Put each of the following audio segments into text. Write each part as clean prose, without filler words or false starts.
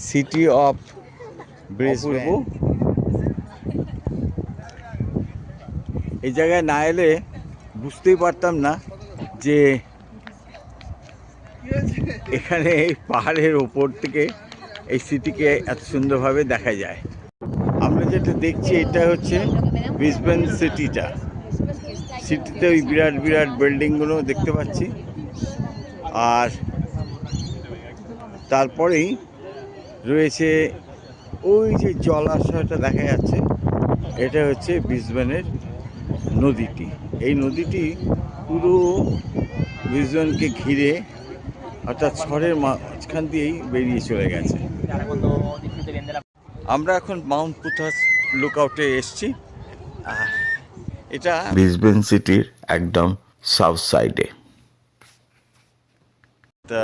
City of Brisbane. এই জায়গায় না এলে বুঝতেই পারতাম না যে এখানে এই পাহাড়ের ওপর থেকে এই সিটিকে এত সুন্দরভাবে দেখা যায়। আমরা যেটা দেখছি এটা হচ্ছে ব্রিসবেন সিটিটা। সিটিতে ওই বিরাট বিরাট বিল্ডিংগুলো দেখতে পাচ্ছি, আর তারপরেই রয়েছে ওই যে জলাশয়টা দেখা যাচ্ছে, এটা হচ্ছে ব্রিসবেনের নদীটি। এই নদীটি পুরো ব্রিসবেনকে ঘিরে, অর্থাৎ শহরের মাঝখান দিয়েই বেরিয়ে চলে গেছে। আমরা এখন মাউন্ট পুথাস লুকআউটে এসছি। এটা ব্রিসবেন সিটির একদম সাউথ সাইডে। তা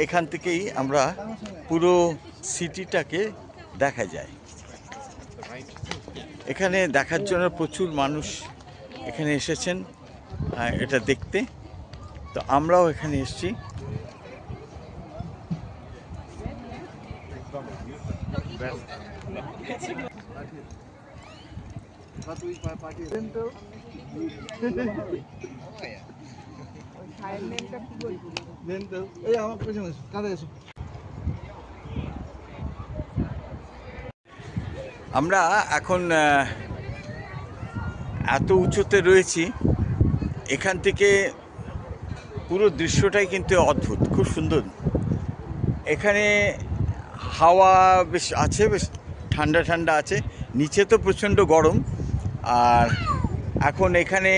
এখান থেকেই আমরা পুরো সিটিটাকে দেখা যায়। এখানে দেখার জন্য প্রচুর মানুষ এখানে এসেছেন এটা দেখতে। তো আমরাও এখানে এসেছি। আমরা এখন এত উঁচুতে রয়েছি, এখান থেকে পুরো দৃশ্যটাই কিন্তু অদ্ভুত, খুব সুন্দর। এখানে হাওয়া বেশ আছে, বেশ ঠান্ডা ঠান্ডা আছে। নিচে তো প্রচণ্ড গরম, আর এখন এখানে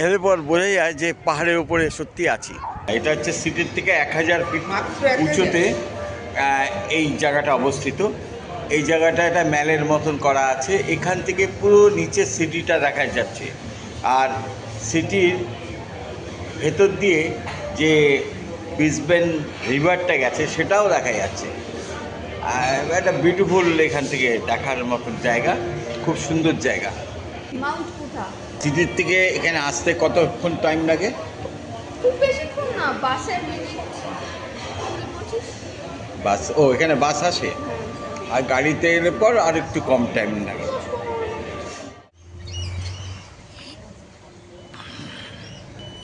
এর পর বোঝা যায় যে পাহাড়ের উপরে সত্যি আছি। এটা হচ্ছে সিটির থেকে 1000 ফিট উঁচুতে এই জায়গাটা অবস্থিত। এই জায়গাটা একটা ম্যালের মতন করা আছে, এখান থেকে পুরো নিচের সিটিটা দেখা যাচ্ছে। আর সিটির ভেতর দিয়ে যে ব্রিসবেন রিভারটা গেছে সেটাও দেখা যাচ্ছে। একটা বিউটিফুল এখান থেকে দেখার মতন জায়গা, খুব সুন্দর জায়গা। সিটির থেকে এখানে আসতে কতক্ষণ টাইম লাগে? খুব বেশিক্ষণ না, বাসে মিনিট। বাস, ও এখানে বাস আসে, আর গাড়িতে এলে পর আর একটু কম টাইম লাগে।